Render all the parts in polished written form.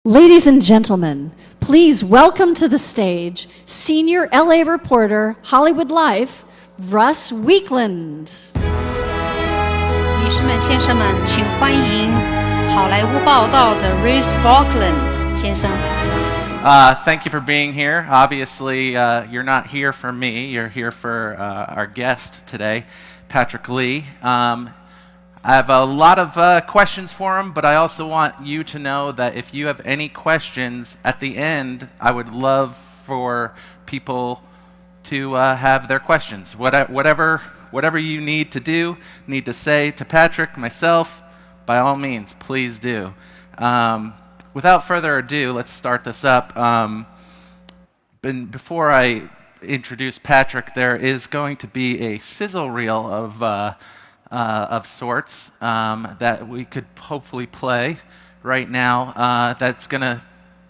Ladies and gentlemen, please welcome to the stage Senior LA Reporter, Hollywood Life, Russ Weakland. 女士们、先生们，请欢迎好莱坞报道的 Russ Weakland 先生。Thank you for being here. Obviously, you're not here for me. You're here for our guest today, Patrick Lee. I have a lot of questions for him, but I also want you to know that if you have any questions at the end, I would love for people to have their questions. Whatever you need to say to Patrick, myself, by all means, please do. Without further ado, let's start this up. Before I introduce Patrick, there is going to be a sizzle reel of sorts that we could hopefully play right now. That's going to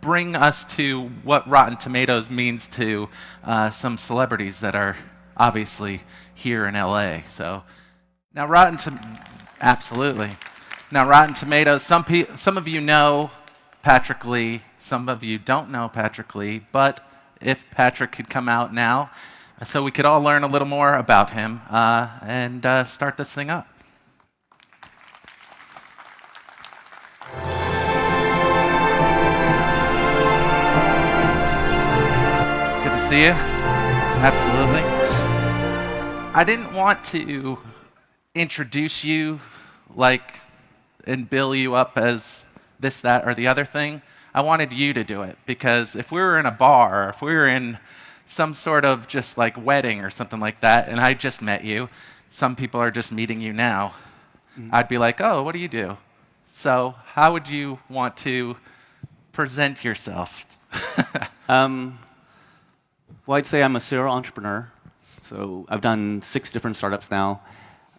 bring us to what Rotten Tomatoes means to some celebrities that are obviously here in LA. So now absolutely. Now Rotten Tomatoes. Some of you know Patrick Lee. Some of you don't know Patrick Lee. But if Patrick could come out now, so we could all learn a little more about him and start this thing up. Good to see you. Absolutely. I didn't want to introduce you and bill you up as this, that, or the other thing. I wanted you to do it because if we were in a bar, if we were in some sort of just wedding or something like that, and I just met you, some people are just meeting you now, I'd be like, oh, what do you do? So how would you want to present yourself? Well, I'd say I'm a serial entrepreneur. So I've done 6 different startups now.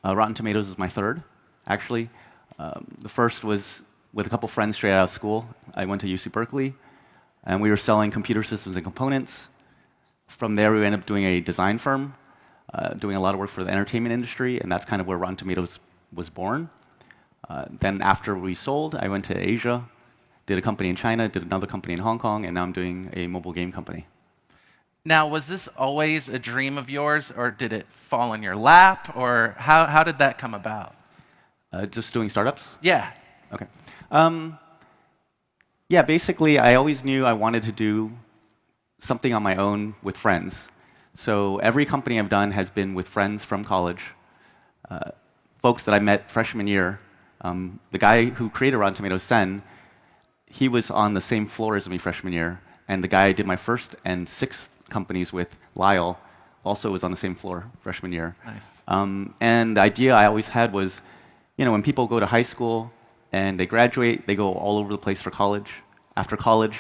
Rotten Tomatoes is my third, actually. The first was with a couple friends straight out of school. I went to UC Berkeley, and we were selling computer systems and components. From there, we ended up doing a design firm, doing a lot of work for the entertainment industry, and that's kind of where Rotten Tomatoes was born. Then after we sold, I went to Asia, did a company in China, did another company in Hong Kong, and now I'm doing a mobile game company. Now, was this always a dream of yours, or did it fall in your lap, or how did that come about? Just doing startups? Yeah. Okay. Yeah, basically, I always knew I wanted to do something on my own with friends. So every company I've done has been with friends from college, folks that I met freshman year. The guy who created Rotten Tomatoes, Sen, he was on the same floor as me freshman year, and the guy I did my first and 6th companies with, Lyle, also was on the same floor freshman year. Nice. And the idea I always had was, when people go to high school and they graduate, they go all over the place for college. After college,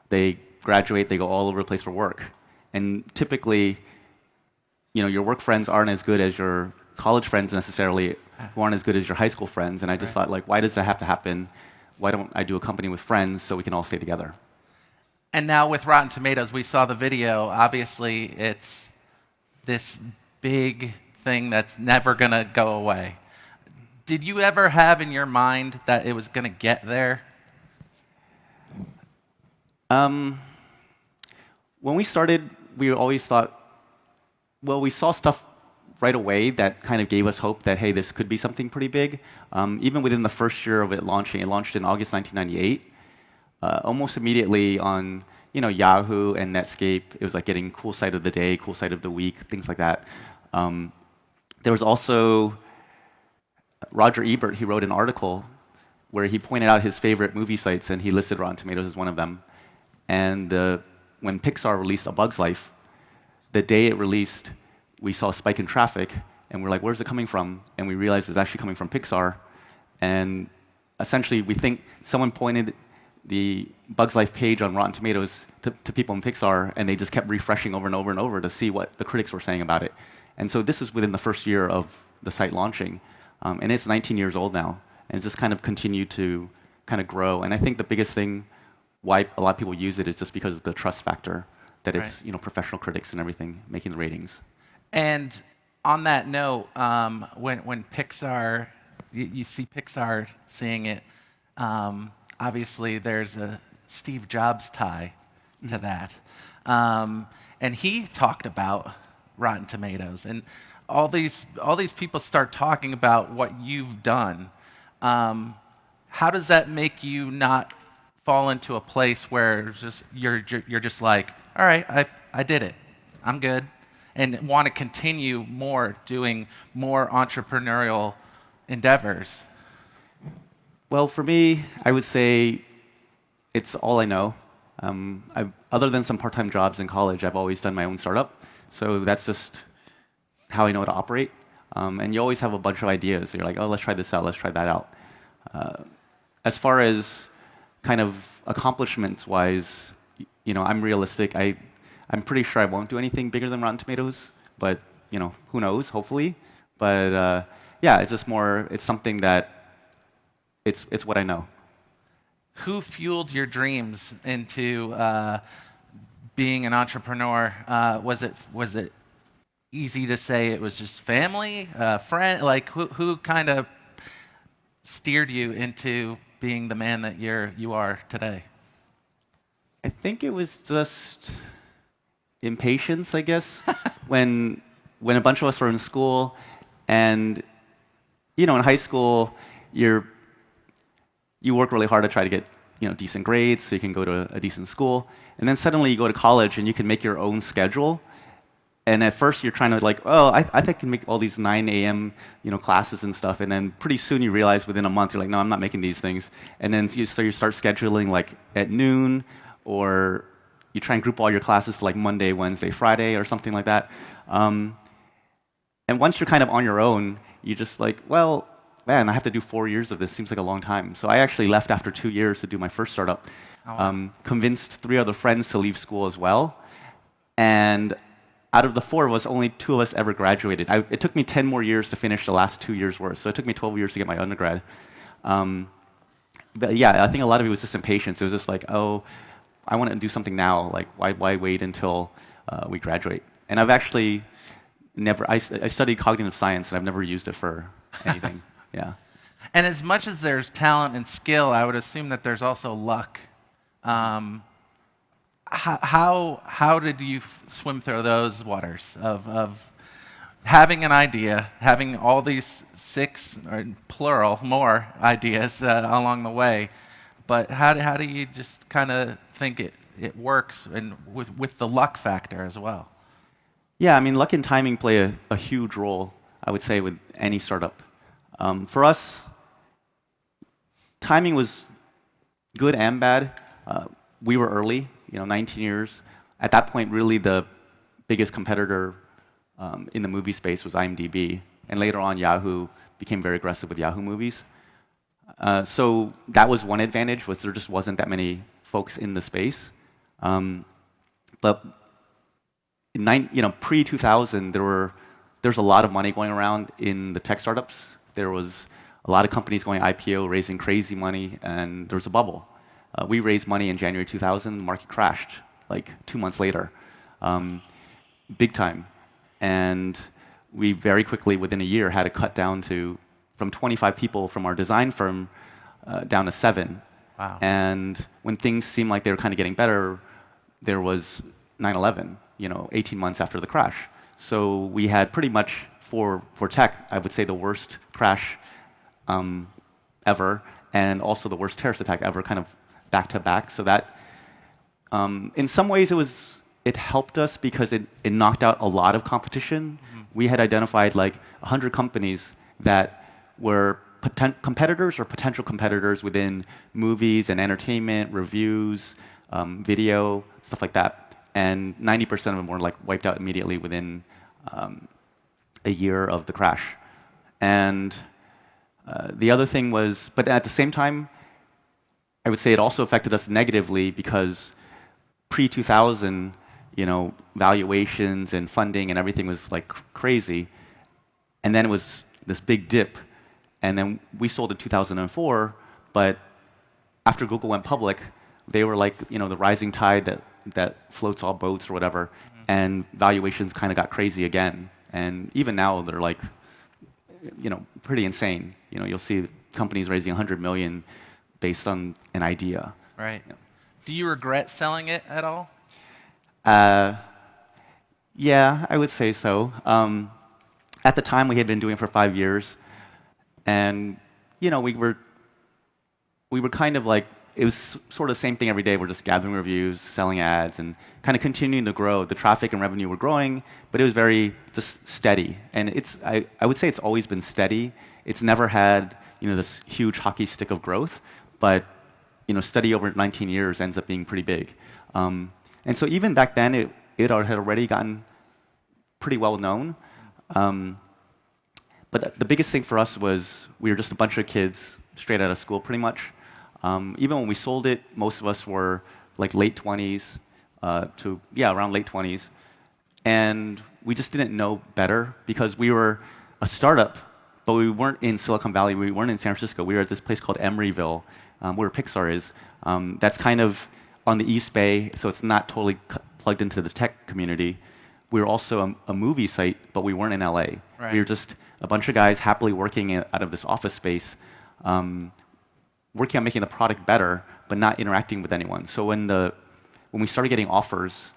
they graduate, they go all over the place for work. And typically, your work friends aren't as good as your college friends necessarily, who aren't as good as your high school friends. And I just thought, why does that have to happen? Why don't I do a company with friends so we can all stay together? And now with Rotten Tomatoes, we saw the video. Obviously, it's this big thing that's never going to go away. Did you ever have in your mind that it was going to get there? When we started, we always thought, we saw stuff right away that kind of gave us hope that, hey, this could be something pretty big. Even within the first year of it launching, it launched in August 1998. Almost immediately on Yahoo and Netscape, it was getting cool site of the day, cool site of the week, things like that. There was also Roger Ebert. He wrote an article where he pointed out his favorite movie sites, and he listed Rotten Tomatoes as one of them. And when Pixar released A Bug's Life, the day it released, we saw a spike in traffic, and we're like, where's it coming from? And we realized it's actually coming from Pixar. And essentially, we think someone pointed the Bug's Life page on Rotten Tomatoes to people in Pixar, and they just kept refreshing over and over and over to see what the critics were saying about it. And so this is within the first year of the site launching. And it's 19 years old now, and it's just kind of continued to kind of grow. And I think the biggest thing why a lot of people use it is just because of the trust factor, that it's professional critics and everything making the ratings. And on that note, when Pixar, you see Pixar seeing it, obviously there's Steve Jobs tie to that. And he talked about Rotten Tomatoes, and all these people start talking about what you've done. How does that make you not fall into a place where you're just like, all right, I did it, I'm good, and want to continue doing more entrepreneurial endeavors? Well, for me, I would say it's all I know. Other than some part-time jobs in college, I've always done my own startup. So that's just how I know how to operate. And you always have a bunch of ideas. You're like, oh, let's try this out, let's try that out. As far as kind of accomplishments-wise, I'm realistic. I'm pretty sure I won't do anything bigger than Rotten Tomatoes, but who knows? Hopefully. But yeah, it's just more. It's something that it's what I know. Who fueled your dreams into being an entrepreneur? Was it easy to say it was just family, friend? Like who kind of steered you into being the man that you are today? I think it was just impatience, I guess. when a bunch of us were in school, and in high school, you work really hard to try to get decent grades so you can go to a decent school, and then suddenly you go to college and you can make your own schedule. And at first you're trying to I think I can make all these 9 a.m. classes and stuff, and then pretty soon you realize within a month you're like, no, I'm not making these things. And then you start scheduling at noon, or you try and group all your classes to Monday, Wednesday, Friday, or something like that. And once you're kind of on your own, you just well, man, I have to do 4 years of this. Seems like a long time. So I actually left after 2 years to do my first startup. Oh, wow. Convinced 3 other friends to leave school as well. And out of the 4 of us, only 2 of us ever graduated. It took me 10 more years to finish the last 2 years' worth. So it took me 12 years to get my undergrad. But yeah, I think a lot of it was just impatience. It was just oh, I want to do something now. Why wait until we graduate? And I've actually I studied cognitive science, and I've never used it for anything. Yeah. And as much as there's talent and skill, I would assume that there's also luck. How did you swim through those waters of having an idea, having all these 6, or plural, more ideas along the way, but how do you just kind of think it works, and with the luck factor as well? Yeah, I mean, luck and timing play a huge role, I would say, with any startup. For us, timing was good and bad. We were early, 19 years. At that point, really the biggest competitor in the movie space was IMDb. And later on, Yahoo became very aggressive with Yahoo movies. So that was one advantage, was there just wasn't that many folks in the space. But pre-2000, there's a lot of money going around in the tech startups. There was a lot of companies going IPO, raising crazy money, and there was a bubble. We raised money in January 2000. The market crashed 2 months later, big time. And we very quickly, within a year, had to cut down from 25 people from our design firm down to 7. Wow. And when things seemed like they were kind of getting better, there was 9/11, 18 months after the crash. So we had pretty much, for tech, I would say the worst crash ever, and also the worst terrorist attack ever, kind of back to back. So that, in some ways, it helped us because it knocked out a lot of competition. Mm-hmm. We had identified 100 companies that were competitors or potential competitors within movies and entertainment, reviews, video, stuff like that. And 90% of them were wiped out immediately within a year of the crash. And the other thing was, but at the same time, I would say it also affected us negatively because pre-2000, valuations and funding and everything was crazy. And then it was this big dip. And then we sold in 2004, but after Google went public, they were the rising tide that floats all boats or whatever. Mm-hmm. And valuations kind of got crazy again. And even now, they're pretty insane. You'll see companies raising $100 million based on an idea. Right. Do you regret selling it at all? Yeah, I would say so. At the time, we had been doing it for 5 years, and we were kind of like, it was sort of the same thing every day. We're just gathering reviews, selling ads, and kind of continuing to grow. The traffic and revenue were growing, but it was very just steady. And I would say it's always been steady. It's never had this huge hockey stick of growth, but steady over 19 years ends up being pretty big. And so even back then, it had already gotten pretty well known. But the biggest thing for us was we were just a bunch of kids straight out of school, pretty much. Even when we sold it, most of us were like late 20s to around late 20s, and we just didn't know better because we were a startup, but we weren't in Silicon Valley. We weren't in San Francisco. We were at this place called Emeryville, where Pixar is. That's kind of on the East Bay, so it's not totally plugged into the tech community. We were also a movie site, but we weren't in LA. Right. We were just a bunch of guys happily working out of this office space, working on making the product better, but not interacting with anyone. So when we started getting offers,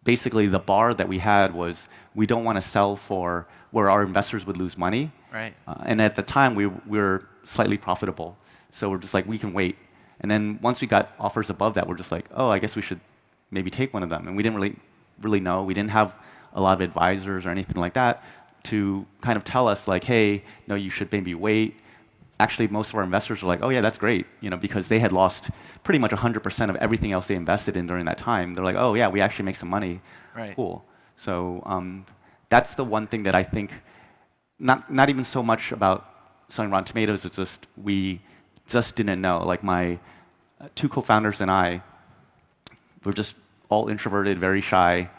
basically the bar that we had was we don't want to sell for where our investors would lose money. Right. And at the time, we were slightly profitable. So we're just like, we can wait. And then once we got offers above that, we're just like, oh, I guess we should maybe take one of them. And we didn't really know. We didn't have a lot of advisors or anything like that to kind of tell us like, hey, no, you should maybe wait. Actually, most of our investors were like, oh yeah, that's great, because they had lost pretty much 100% of everything else they invested in during that time. They're like, oh yeah, we actually make some money. Right. Cool. So that's the one thing that I think, not even so much about selling Rotten Tomatoes, it's just we just didn't know. Like my 2 co-founders and I were just all introverted, very shy.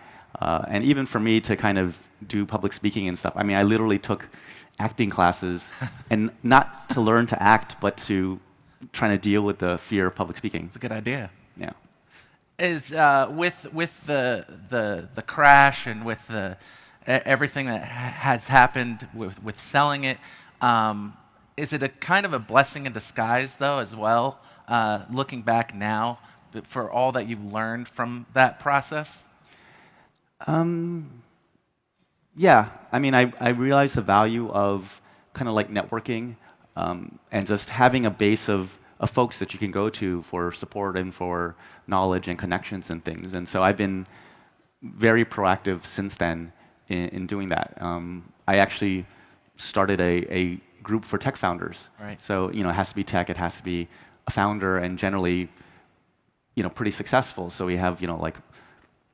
And even for me to kind of do public speaking and stuff, I mean, I literally took acting classes, and not to learn to act, but to trying to deal with the fear of public speaking. It's a good idea. Yeah. Is with the crash and with everything that has happened with selling it, is it a kind of a blessing in disguise though as well? Looking back now, for all that you've learned from that process. Yeah, I mean, I realized the value of kind of like networking and just having a base of folks that you can go to for support and for knowledge and connections and things. And so I've been very proactive since then in doing that. I actually started a group for tech founders. Right. So it has to be tech, it has to be a founder, and generally, pretty successful. So we have like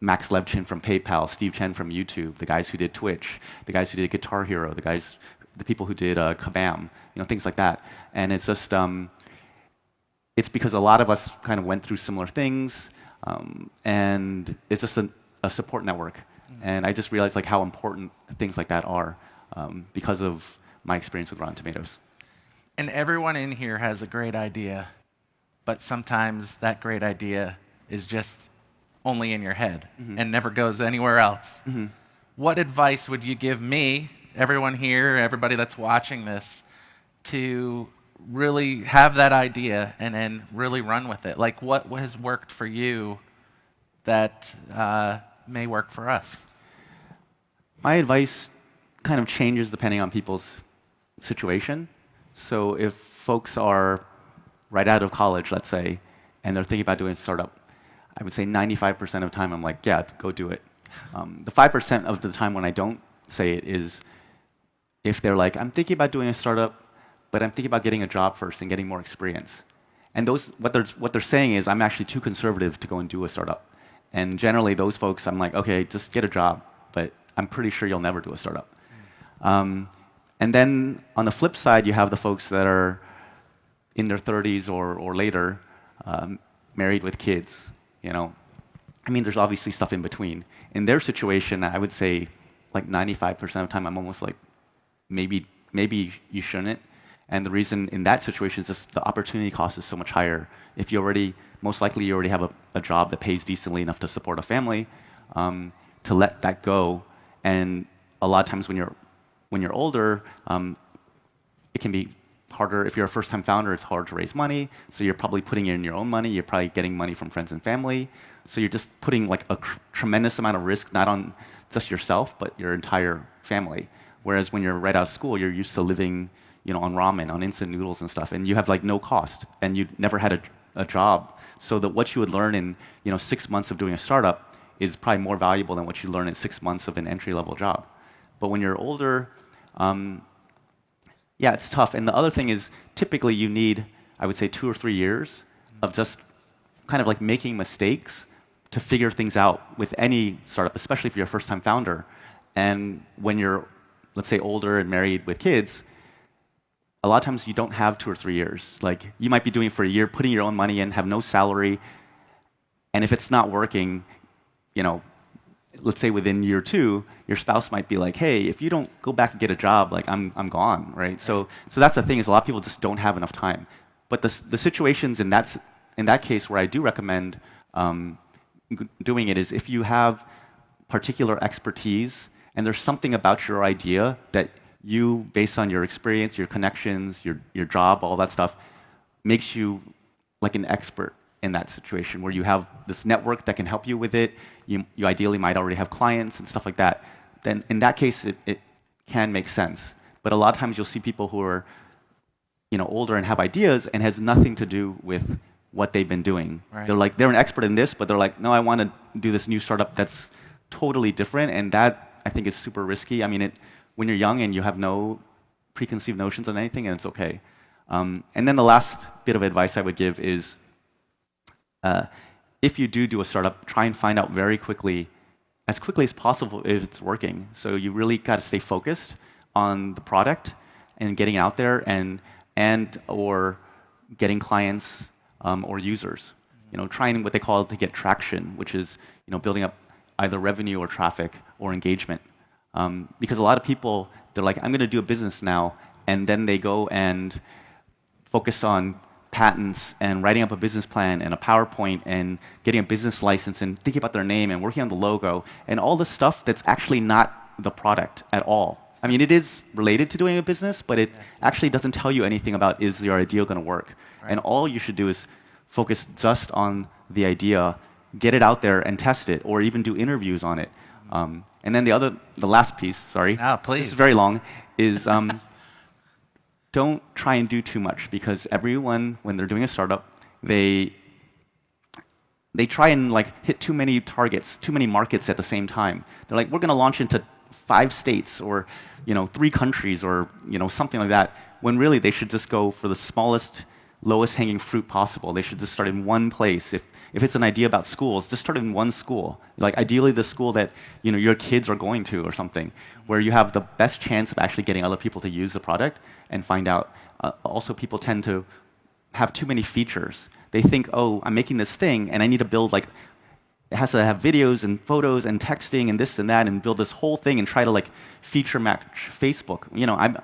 Max Levchin from PayPal, Steve Chen from YouTube, the guys who did Twitch, the guys who did Guitar Hero, the people who did Kabam, things like that. And it's just, it's because a lot of us kind of went through similar things, and it's just a support network. Mm-hmm. And I just realized like how important things like that are because of my experience with Rotten Tomatoes. And everyone in here has a great idea, but sometimes that great idea is just only in your head and never goes anywhere else. Mm-hmm. What advice would you give me, everyone here, everybody that's watching this, to really have that idea and then really run with it? Like what has worked for you that may work for us? My advice kind of changes depending on people's situation. So if folks are right out of college, let's say, and they're thinking about doing a startup, I would say 95% of the time I'm like, yeah, go do it. The 5% of the time when I don't say it is if they're like, I'm thinking about doing a startup, but I'm thinking about getting a job first and getting more experience. And what they're saying is, I'm actually too conservative to go and do a startup. And generally, those folks, I'm like, okay, just get a job, but I'm pretty sure you'll never do a startup. And then on the flip side, you have the folks that are in their 30s or later, married with kids. I mean, there's obviously stuff in between. In their situation, I would say like 95% of the time, I'm almost like, maybe you shouldn't. And the reason in that situation is just the opportunity cost is so much higher. If most likely you already have a job that pays decently enough to support a family, to let that go. And a lot of times when you're older, it can be harder. If you're a first-time founder, it's hard to raise money. So you're probably putting in your own money. You're probably getting money from friends and family. So you're just putting like a tremendous amount of risk, not on just yourself, but your entire family. Whereas when you're right out of school, you're used to living, on ramen, on instant noodles and stuff, and you have like no cost, and you never had a job. So that what you would learn in 6 months of doing a startup is probably more valuable than what you learn in 6 months of an entry-level job. But when you're older, yeah, it's tough. And the other thing is, typically you need, I would say, 2 or 3 years of just kind of like making mistakes to figure things out with any startup, especially if you're a first-time founder. And when you're, let's say, older and married with kids, a lot of times you don't have 2 or 3 years. Like, you might be doing it for a year, putting your own money in, have no salary, and if it's not working, let's say within year 2, your spouse might be like, hey, if you don't go back and get a job, like I'm gone, right? So that's the thing, is a lot of people just don't have enough time. But the situations in that case where I do recommend doing it is if you have particular expertise and there's something about your idea that you, based on your experience, your connections, your job, all that stuff, makes you like an expert in that situation, where you have this network that can help you with it. You ideally might already have clients and stuff like that. Then in that case, it can make sense. But a lot of times you'll see people who are older and have ideas and has nothing to do with what they've been doing. Right. They're an expert in this, but they're like, no, I want to do this new startup that's totally different, and that I think is super risky. I mean, when you're young and you have no preconceived notions on anything, and it's okay. And then the last bit of advice I would give is, if you do a startup, try and find out very quickly, as quickly as possible, if it's working. So you really got to stay focused on the product and getting out there or getting clients or users. Trying what they call to get traction, which is building up either revenue or traffic or engagement. Because a lot of people, they're like, I'm going to do a business now, and then they go and focus on patents and writing up a business plan and a PowerPoint and getting a business license and thinking about their name and working on the logo and all this stuff that's actually not the product at all. I mean, it is related to doing a business, but it actually doesn't tell you anything about, is your idea going to work? Right. And all you should do is focus just on the idea, get it out there and test it, or even do interviews on it. And then the last piece, sorry, please. This is very long, is don't try and do too much, because everyone, when they're doing a startup, they try and like hit too many targets, too many markets at the same time. They're like, we're going to launch into 5 states or 3 countries or something like that, when really they should just go for the smallest, lowest hanging fruit possible. They should just start in one place. If it's an idea about schools, just start in one school. Like ideally the school that your kids are going to or something, where you have the best chance of actually getting other people to use the product and find out. Also, people tend to have too many features. They think, oh, I'm making this thing and I need to build it has to have videos and photos and texting and this and that, and build this whole thing and try to like feature match Facebook.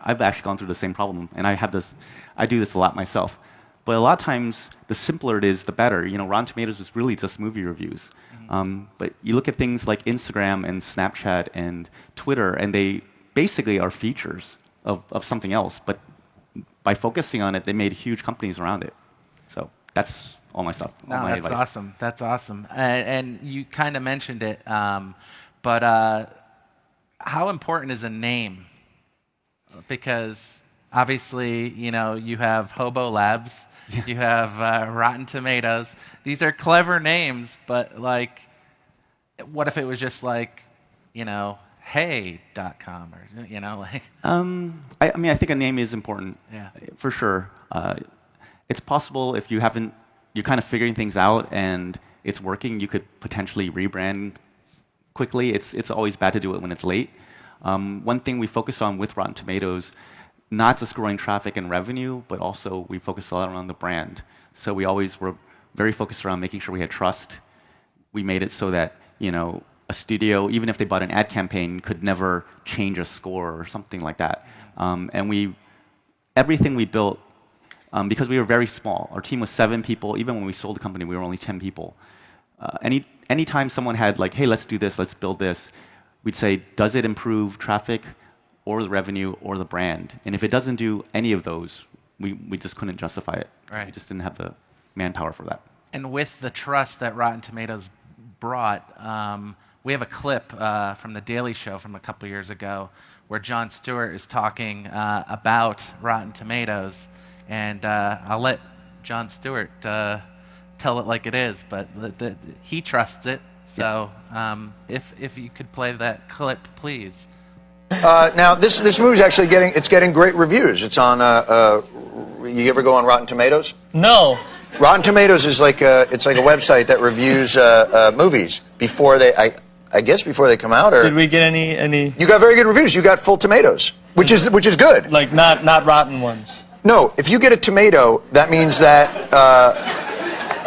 I've actually gone through the same problem, and I do this a lot myself. But a lot of times, the simpler it is, the better. Rotten Tomatoes is really just movie reviews. But you look at things like Instagram and Snapchat and Twitter, and they basically are features of something else. But by focusing on it, they made huge companies around it. So that's all my stuff. No, my that's advice. awesome. That's awesome. And you kind of mentioned it, but how important is a name? Because obviously, you have Hobo Labs, you have Rotten Tomatoes. These are clever names, but like, what if it was just like, hey.com or, like? I mean, I think a name is important. Yeah. For sure. It's possible if you're kind of figuring things out and it's working, you could potentially rebrand quickly. It's always bad to do it when it's late. One thing we focus on with Rotten Tomatoes, not just growing traffic and revenue, but also we focus a lot around the brand. So we always were very focused around making sure we had trust. We made it so that, a studio, even if they bought an ad campaign, could never change a score or something like that. And everything we built, because we were very small. Our team was 7 people. Even when we sold the company, we were only 10 people. Anytime someone had like, hey, let's do this, let's build this, we'd say, does it improve traffic or the revenue or the brand? And if it doesn't do any of those, we just couldn't justify it. Right. We just didn't have the manpower for that. And with the trust that Rotten Tomatoes brought, we have a clip from The Daily Show from a couple years ago where Jon Stewart is talking about Rotten Tomatoes. And I'll let Jon Stewart tell it like it is, but he trusts it. So if you could play that clip, please. Now, this movie's actually getting great reviews. It's on, you ever go on Rotten Tomatoes? No. Rotten Tomatoes is like it's like a website that reviews movies before I guess before they come out. Or Did we get any? You got very good reviews. You got full tomatoes, which is good. Like not rotten ones. No, if you get a tomato, that means that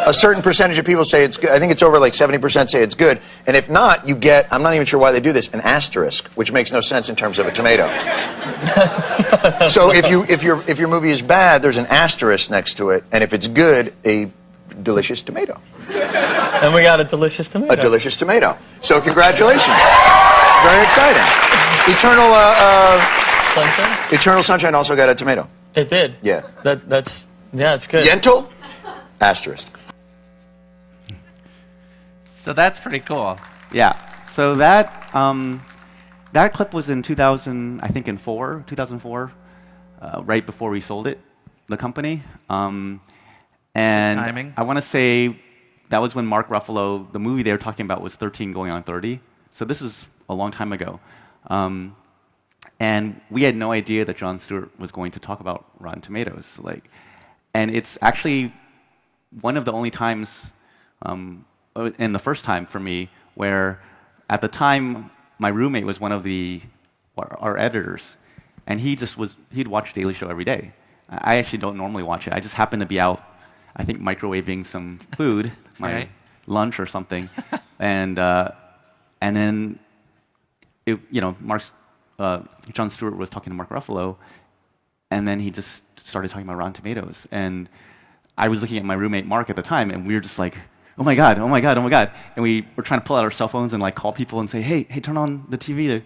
a certain percentage of people say it's good. I think it's over like 70% say it's good. And if not, you get, I'm not even sure why they do this, an asterisk, which makes no sense in terms of a tomato. So if your movie is bad, there's an asterisk next to it, and if it's good, a delicious tomato. And we got a delicious tomato. A delicious tomato. So congratulations. Very exciting. Sunshine? Eternal Sunshine also got a tomato. It did. Yeah. That's it's good. Yentl? Asterisk. So that's pretty cool. Yeah. So that that clip was in 2004, right before we sold it, the company. And timing. I want to say that was when Mark Ruffalo, the movie they were talking about was 13 going on 30. So this was a long time ago. And we had no idea that Jon Stewart was going to talk about Rotten Tomatoes. And it's actually one of the only times, and the first time for me, where at the time my roommate was one of our editors, and he'd watch Daily Show every day. I actually don't normally watch it. I just happened to be out, I think, microwaving some food, my lunch or something, and then Jon Stewart was talking to Mark Ruffalo, and then he just started talking about Rotten Tomatoes, and I was looking at my roommate Mark at the time, and we were just like, oh my god, oh my god, oh my god, and we were trying to pull out our cell phones and like call people and say, hey, turn on the TV.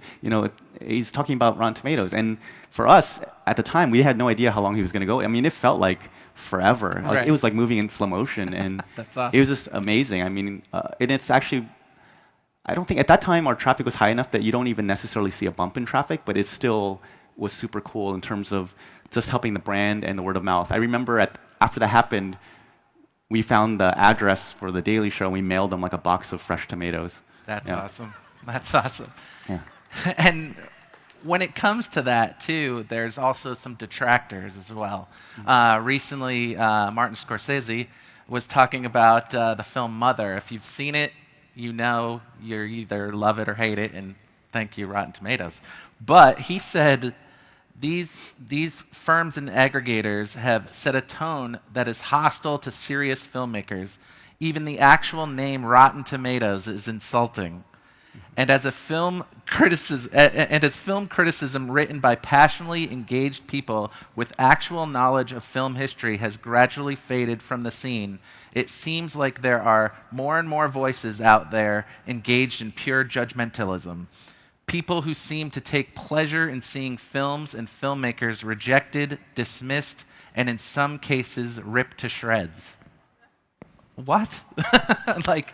He's talking about Rotten Tomatoes, and for us at the time, we had no idea how long he was going to go. I mean, it felt like forever. It was like moving in slow motion, and That's awesome. It was just amazing. I mean, and it's actually, I don't think at that time our traffic was high enough that you don't even necessarily see a bump in traffic, but it still was super cool in terms of just helping the brand and the word of mouth. I remember after that happened, we found the address for the Daily Show, and we mailed them like a box of fresh tomatoes. That's awesome. That's awesome. Yeah. And when it comes to that, too, there's also some detractors as well. Recently, Martin Scorsese was talking about the film Mother. If you've seen it, you know you either love it or hate it, and thank you, Rotten Tomatoes. But he said these firms and aggregators have set a tone that is hostile to serious filmmakers. Even the actual name Rotten Tomatoes is insulting. And as film criticism written by passionately engaged people with actual knowledge of film history has gradually faded from the scene, it seems like there are more and more voices out there engaged in pure judgmentalism. People who seem to take pleasure in seeing films and filmmakers rejected, dismissed, and in some cases ripped to shreds. What?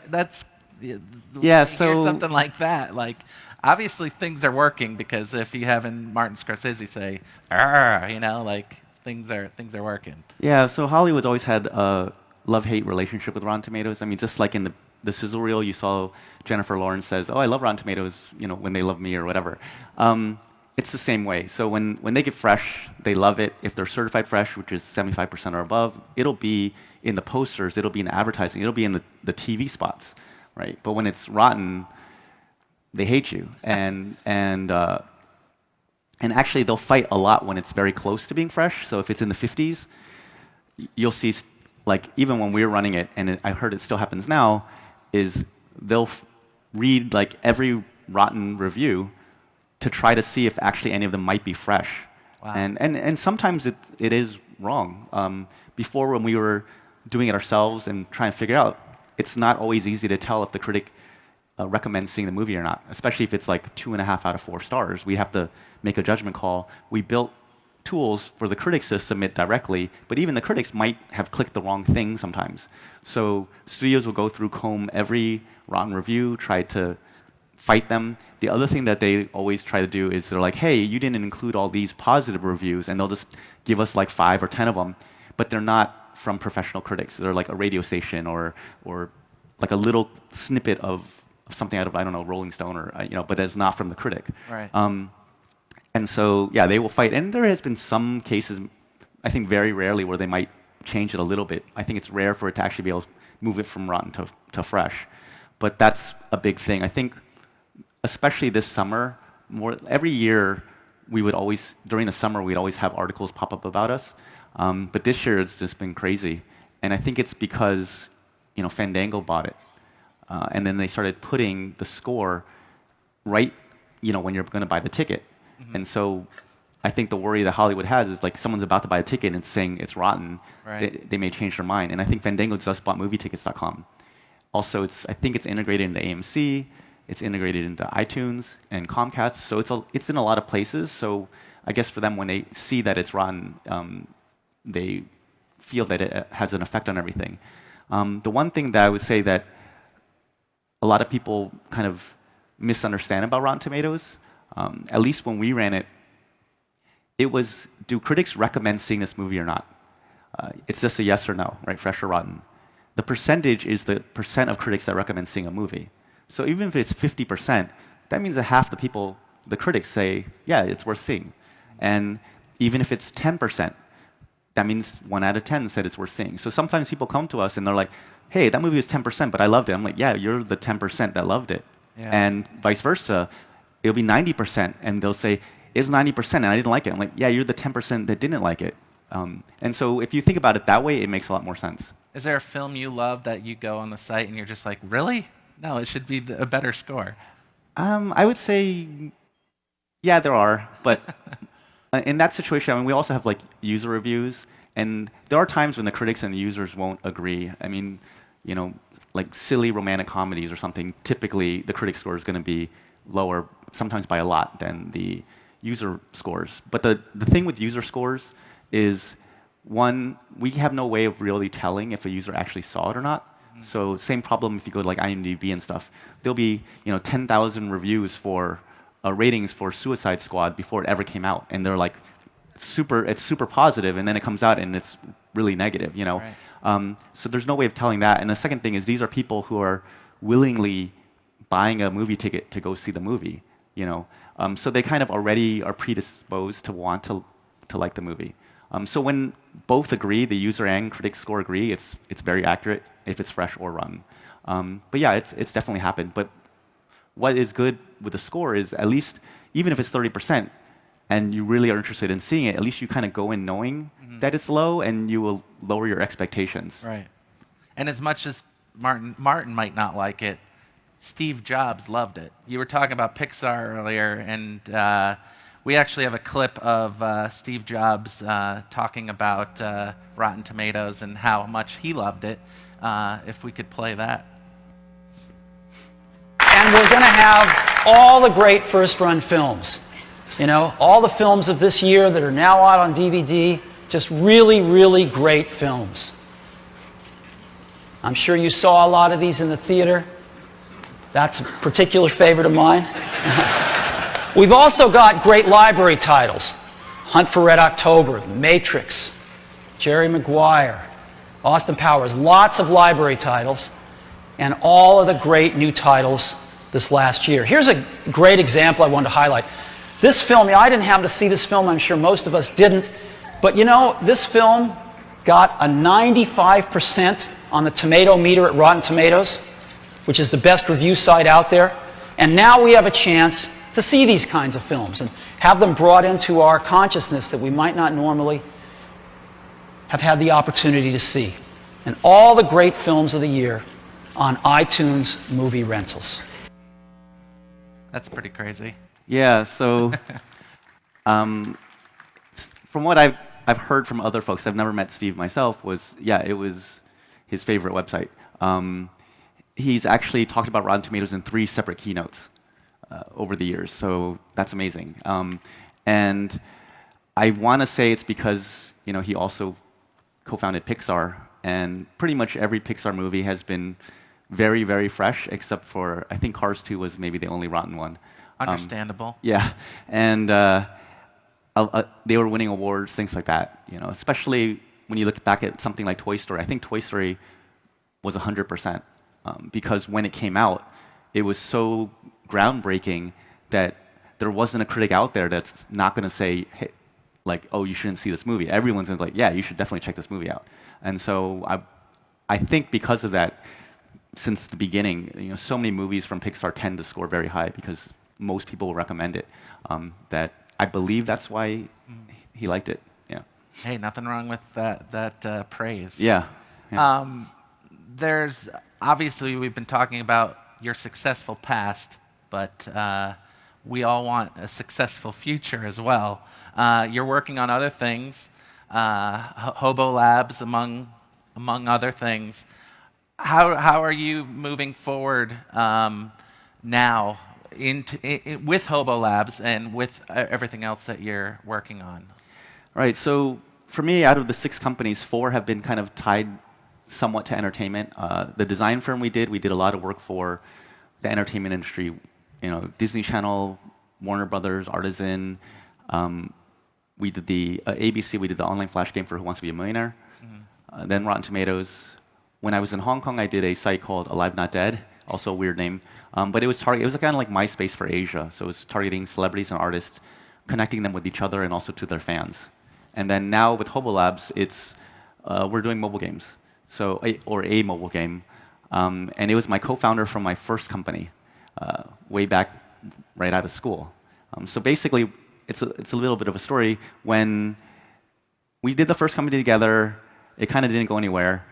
That's... Yeah, so something like that. Obviously things are working, because if you have Martin Scorsese say, things are working. Yeah, so Hollywood's always had a love-hate relationship with Rotten Tomatoes. I mean, just like in the sizzle reel, you saw Jennifer Lawrence says, "Oh, I love Rotten Tomatoes," when they love me or whatever. It's the same way. So when they get fresh, they love it. If they're certified fresh, which is 75% or above, it'll be in the posters, it'll be in advertising, it'll be in the TV spots. Right, but when it's rotten, they hate you, and actually they'll fight a lot when it's very close to being fresh. So if it's in the 50s, you'll see, even when we're running it, and I heard it still happens now, is they'll read every rotten review to try to see if actually any of them might be fresh. Wow. And sometimes it is wrong. Before, when we were doing it ourselves and trying to figure it out, it's not always easy to tell if the critic recommends seeing the movie or not, especially if it's 2.5 out of 4 stars. We have to make a judgment call. We built tools for the critics to submit directly, but even the critics might have clicked the wrong thing sometimes. So studios will go through, comb every Rotten review, try to fight them. The other thing that they always try to do is they're like, hey, you didn't include all these positive reviews, and they'll just give us like 5 or 10 of them, but they're not from professional critics. They're like a radio station or like a little snippet of something out of, I don't know, Rolling Stone or, but it's not from the critic. Right. And so, yeah, they will fight. And there has been some cases, I think very rarely, where they might change it a little bit. I think it's rare for it to actually be able to move it from Rotten to Fresh. But that's a big thing. I think, especially this summer, every year, we would always, during the summer, we'd always have articles pop up about us. But this year, it's just been crazy. And I think it's because, Fandango bought it. And then they started putting the score right, when you're going to buy the ticket. Mm-hmm. And so I think the worry that Hollywood has is like someone's about to buy a ticket and it's saying it's rotten. Right. They may change their mind. And I think Fandango just bought movietickets.com. Also, I think it's integrated into AMC. It's integrated into iTunes and Comcast. So it's in a lot of places. So I guess for them, when they see that it's rotten, they feel that it has an effect on everything. The one thing that I would say that a lot of people kind of misunderstand about Rotten Tomatoes, at least when we ran it, it was, do critics recommend seeing this movie or not? It's just a yes or no, right? Fresh or rotten. The percentage is the percent of critics that recommend seeing a movie. So even if it's 50%, that means that half the people, the critics, say, yeah, it's worth seeing. And even if it's 10%, that means 1 out of 10 said it's worth seeing. So sometimes people come to us and they're like, hey, that movie was 10%, but I loved it. I'm like, yeah, you're the 10% that loved it. Yeah. And vice versa, it'll be 90%, and they'll say, it's 90%, and I didn't like it. I'm like, yeah, you're the 10% that didn't like it. And so if you think about it that way, it makes a lot more sense. Is there a film you love that you go on the site and you're just like, really? No, it should be a better score. I would say, yeah, there are. But in that situation, I mean, we also have like user reviews. And there are times when the critics and the users won't agree. I mean, like silly romantic comedies or something, typically the critic score is going to be lower, sometimes by a lot, than the user scores. But the thing with user scores is, one, we have no way of really telling if a user actually saw it or not. Mm-hmm. So same problem if you go to like IMDb and stuff. There'll be 10,000 reviews for ratings for Suicide Squad before it ever came out, and they're like it's super positive, and then it comes out and it's really negative. Right. So there's no way of telling that. And the second thing is these are people who are willingly buying a movie ticket to go see the movie. So they kind of already are predisposed to want to like the movie. So when both agree, the user and critic score agree, it's very accurate if it's fresh or rotten. But yeah, it's definitely happened. But what is good with the score is, at least even if it's 30%, and you really are interested in seeing it, at least you kind of go in knowing that it's low, and you will lower your expectations. Right. And as much as Martin might not like it, Steve Jobs loved it. You were talking about Pixar earlier, and we actually have a clip of Steve Jobs talking about Rotten Tomatoes and how much he loved it. If we could play that. And we're going to have all the great first-run films. All the films of this year that are now out on DVD, just really, really great films. I'm sure you saw a lot of these in the theater. That's a particular favorite of mine. We've also got great library titles. Hunt for Red October, The Matrix, Jerry Maguire, Austin Powers, lots of library titles, and all of the great new titles this last year. Here's a great example I wanted to highlight. This film, I didn't happen to see this film, I'm sure most of us didn't, but this film got a 95% on the tomato meter at Rotten Tomatoes, which is the best review site out there. And now we have a chance to see these kinds of films and have them brought into our consciousness that we might not normally have had the opportunity to see. And all the great films of the year on iTunes movie rentals. That's pretty crazy. Yeah, so from what I've heard from other folks, I've never met Steve myself, it was his favorite website. He's actually talked about Rotten Tomatoes in 3 separate keynotes over the years, so that's amazing. And I want to say it's because he also co-founded Pixar, and pretty much every Pixar movie has been very, very fresh, except for I think Cars 2 was maybe the only rotten one. Understandable. Yeah, and they were winning awards, things like that. Especially when you look back at something like Toy Story. I think Toy Story was 100% because when it came out, it was so groundbreaking that there wasn't a critic out there that's not going to say, hey, like, oh, you shouldn't see this movie. Everyone's like, yeah, you should definitely check this movie out. And so I think because of that, since the beginning, so many movies from Pixar tend to score very high because most people will recommend it. That I believe that's why he liked it. Yeah. Hey, nothing wrong with that praise. Yeah. There's obviously we've been talking about your successful past, but we all want a successful future as well. You're working on other things, Hobo Labs among other things. How are you moving forward now with Hobo Labs and with everything else that you're working on? Right. So for me, out of the 6 companies, 4 have been kind of tied somewhat to entertainment. The design firm we did a lot of work for the entertainment industry. Disney Channel, Warner Brothers, Artisan. We did the ABC. We did the online flash game for Who Wants to Be a Millionaire. Then Rotten Tomatoes. When I was in Hong Kong, I did a site called Alive Not Dead, also a weird name. But it was kind of like MySpace for Asia. So it was targeting celebrities and artists, connecting them with each other and also to their fans. And then now with Hobo Labs, we're doing mobile games, or a mobile game. And it was my co-founder from my first company, way back right out of school. So basically, it's a little bit of a story. When we did the first company together, it kind of didn't go anywhere.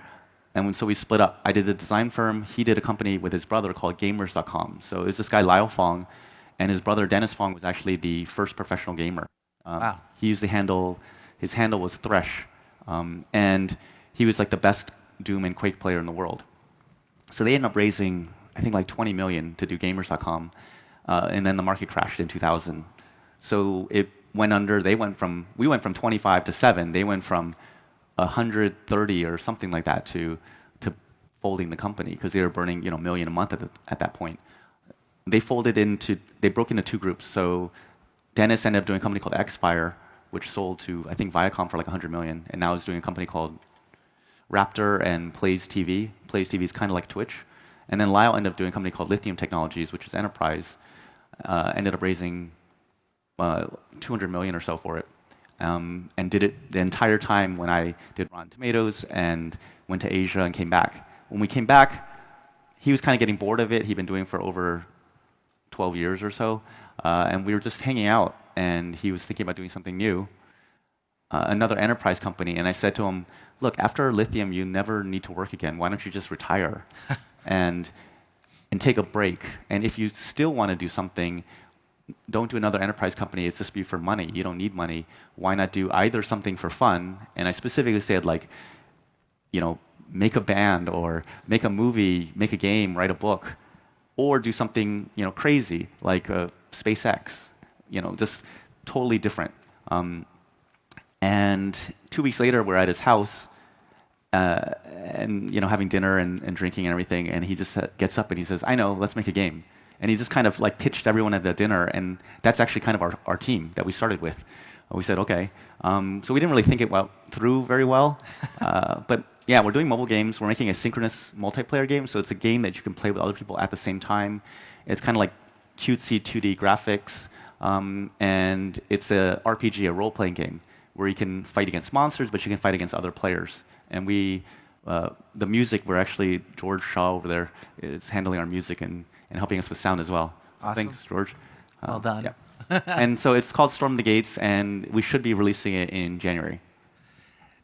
And so we split up. I did a design firm. He did a company with his brother called Gamers.com. So it was this guy, Lyle Fong, and his brother, Dennis Fong, was actually the first professional gamer. Wow. He used his handle was Thresh. And he was like the best Doom and Quake player in the world. So they ended up raising, I think, like $20 million to do Gamers.com. And then the market crashed in 2000. So it went under. We went from 25 to 7. They went from 130 or something like that to folding the company because they were burning $1 million a month at that point. They broke into 2 groups. So Dennis ended up doing a company called Xfire, which sold to I think Viacom for like $100 million, and now is doing a company called Raptor and Plays TV. Plays TV is kind of like Twitch. And then Lyle ended up doing a company called Lithium Technologies, which is enterprise. Ended up raising $200 million or so for it. And did it the entire time when I did Rotten Tomatoes and went to Asia and came back. When we came back, he was kind of getting bored of it. He'd been doing it for over 12 years or so. And we were just hanging out, and he was thinking about doing something new, another enterprise company. And I said to him, look, after Lithium, you never need to work again. Why don't you just retire and take a break? And if you still want to do something, don't do another enterprise company. It's just be for money. You don't need money. Why not do either something for fun? And I specifically said, like, make a band or make a movie, make a game, write a book, or do something, crazy like SpaceX. Just totally different. And 2 weeks later, we're at his house, and having dinner and drinking and everything. And he just gets up and he says, "I know, let's make a game." And he just kind of like pitched everyone at the dinner, and that's actually kind of our team that we started with. We said, okay. So we didn't really think it through very well. But yeah, we're doing mobile games. We're making a synchronous multiplayer game. So it's a game that you can play with other people at the same time. It's kind of like cutesy 2D graphics. And it's a RPG, a role-playing game, where you can fight against monsters, but you can fight against other players. And the music, we're actually, George Shaw over there is handling our music and helping us with sound as well. Awesome. Thanks, George. Well done. Yeah. And so it's called Storm the Gates, and we should be releasing it in January.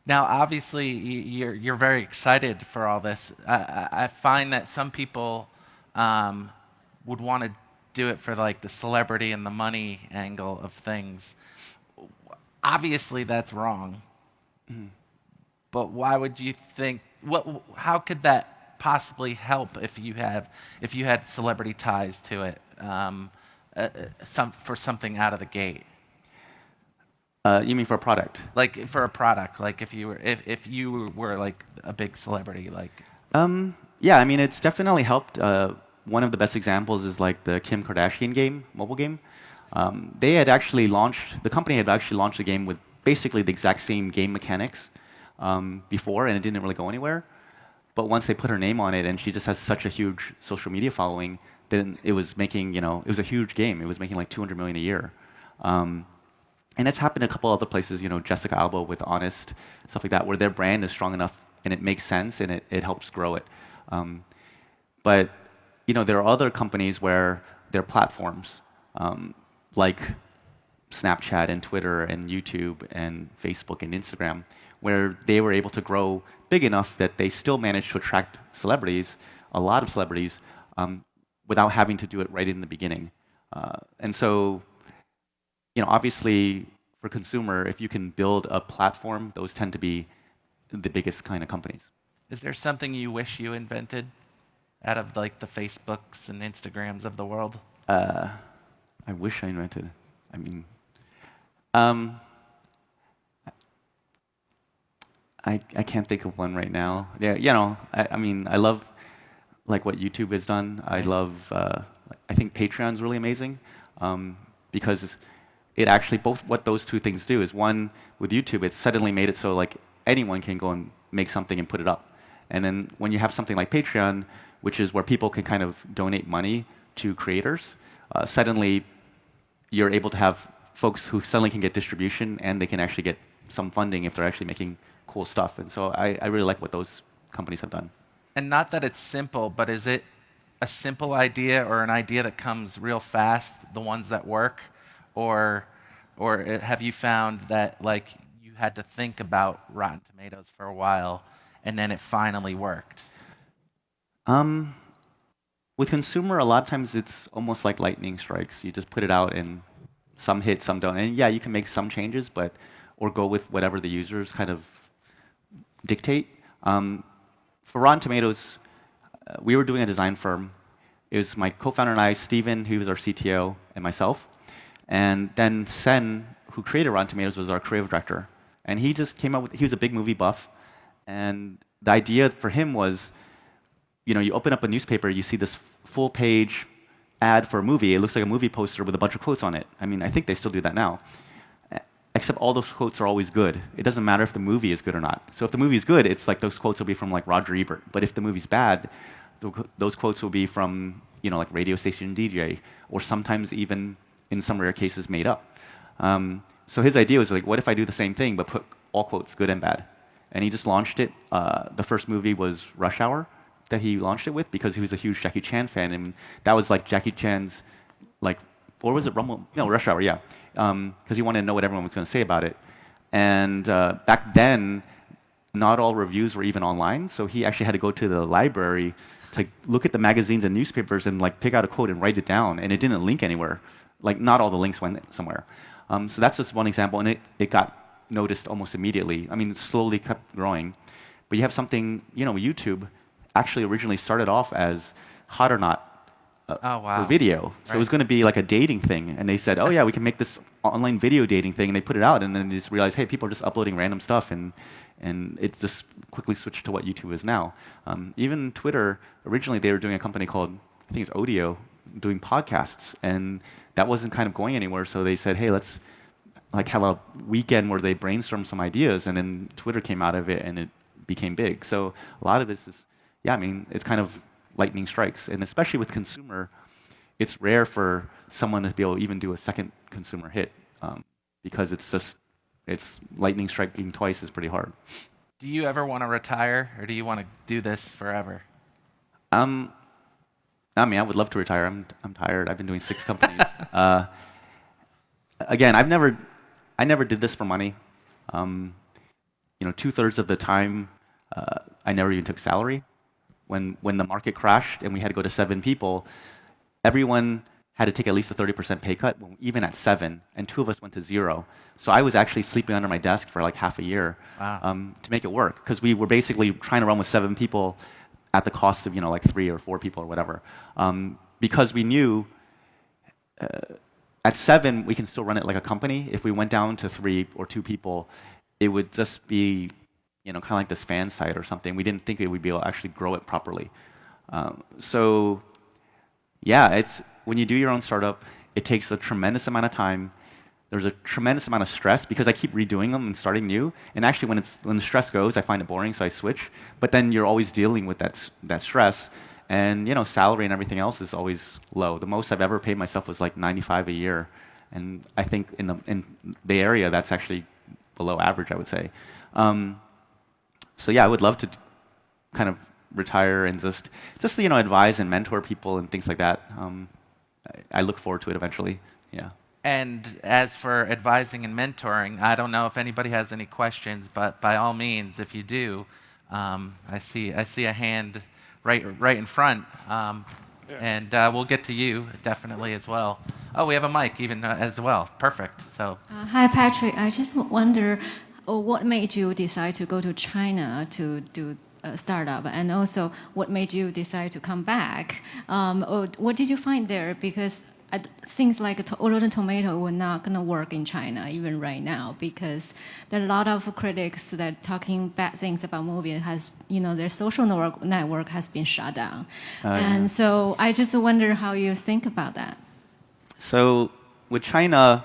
Now, obviously, you're very excited for all this. I find that some people would want to do it for like the celebrity and the money angle of things. Obviously, that's wrong. Mm-hmm. But why would you think? How could that possibly help if you had celebrity ties to it? For something out of the gate? You mean for a product? Like for a product, like if you were like a big celebrity, like. Yeah, I mean, it's definitely helped. One of the best examples is like the Kim Kardashian game, mobile game. The company had actually launched a game with basically the exact same game mechanics before, and it didn't really go anywhere. But once they put her name on it, and she just has such a huge social media following, then it was making, it was a huge game. It was making like 200 million a year. And it's happened a couple other places, Jessica Alba with Honest, stuff like that, where their brand is strong enough and it makes sense and it helps grow it. But there are other companies where their platforms, like Snapchat and Twitter and YouTube and Facebook and Instagram, where they were able to grow big enough that they still managed to attract celebrities, a lot of celebrities, without having to do it right in the beginning. And so, obviously, for consumer, if you can build a platform, those tend to be the biggest kind of companies. Is there something you wish you invented out of like the Facebooks and Instagrams of the world? I wish I invented. I mean, I can't think of one right now. Yeah, I mean, I love like what YouTube has done. I love. I think Patreon's really amazing because it actually what those two things do is one with YouTube, it's suddenly made it so like anyone can go and make something and put it up. And then when you have something like Patreon, which is where people can kind of donate money to creators, suddenly you're able to have folks who suddenly can get distribution and they can actually get some funding if they're actually making cool stuff. And so I really like what those companies have done. And not that it's simple, but is it a simple idea or an idea that comes real fast, the ones that work? Or have you found that like you had to think about Rotten Tomatoes for a while and then it finally worked? With consumer, a lot of times it's almost like lightning strikes. You just put it out and some hit, some don't. And yeah, you can make some changes, or go with whatever the users kind of dictate. For Rotten Tomatoes, we were doing a design firm. It was my co-founder and I, Steven, who was our CTO, and myself. And then Sen, who created Rotten Tomatoes, was our creative director. And he just came up with, he was a big movie buff. And the idea for him was, you open up a newspaper, you see this full page ad for a movie. It looks like a movie poster with a bunch of quotes on it. I mean, I think they still do that now. Except all those quotes are always good. It doesn't matter if the movie is good or not. So if the movie is good, it's like those quotes will be from like Roger Ebert. But if the movie's bad, those quotes will be from, like radio station DJ, or sometimes even in some rare cases made up. So his idea was like, what if I do the same thing but put all quotes, good and bad? And he just launched it. The first movie was Rush Hour that he launched it with because he was a huge Jackie Chan fan, and that was like Jackie Chan's, like, or was it Rumble? No, Rush Hour, yeah. Because he wanted to know what everyone was going to say about it. And back then, not all reviews were even online, so he actually had to go to the library to look at the magazines and newspapers and like pick out a quote and write it down, and it didn't link anywhere. Like, not all the links went somewhere. So that's just one example, and it got noticed almost immediately. I mean, it slowly kept growing. But you have something, YouTube actually originally started off as Hot or Not for video. So it was going to be like a dating thing. And they said, oh, yeah, we can make this online video dating thing. And they put it out, and then they just realized, hey, people are just uploading random stuff. And it just quickly switched to what YouTube is now. Even Twitter, originally they were doing a company called, I think it's Odeo, doing podcasts. And that wasn't kind of going anywhere. So they said, hey, let's like have a weekend where they brainstorm some ideas. And then Twitter came out of it, and it became big. So a lot of this is, yeah, I mean, it's kind of lightning strikes. And especially with consumer, it's rare for someone to be able to even do a second consumer hit because it's lightning striking twice is pretty hard. Do you ever want to retire, or do you want to do this forever? I mean, I would love to retire. I'm tired. I've been doing 6 companies. Again, I never did this for money. 2/3 of the time, I never even took salary. When the market crashed and we had to go to 7 people, everyone had to take at least a 30% pay cut, even at 7, and 2 of us went to 0. So I was actually sleeping under my desk for like half a year to make it work, because we were basically trying to run with 7 people at the cost of like 3 or 4 people or whatever, because we knew at 7, we can still run it like a company. If we went down to 3 or 2 people, it would just be, kind of like this fan site or something. We didn't think we would be able to actually grow it properly. So, yeah, it's when you do your own startup, it takes a tremendous amount of time. There's a tremendous amount of stress because I keep redoing them and starting new. And actually, when the stress goes, I find it boring, so I switch. But then you're always dealing with that stress. And salary and everything else is always low. The most I've ever paid myself was like $95 a year, and I think in the Bay Area that's actually below average, I would say. So yeah, I would love to kind of retire and just advise and mentor people and things like that. I look forward to it eventually. Yeah. And as for advising and mentoring, I don't know if anybody has any questions, but by all means, if you do, I see a hand right in front, and we'll get to you definitely as well. Oh, we have a mic even as well. Perfect. So. Hi, Patrick. I just wonder, what made you decide to go to China to do a startup, and also what made you decide to come back? Or what did you find there? Because things like Rotten Tomato were not going to work in China even right now, because there are a lot of critics that talking bad things about movie has, their social network has been shut down. And so I just wonder how you think about that. So with China,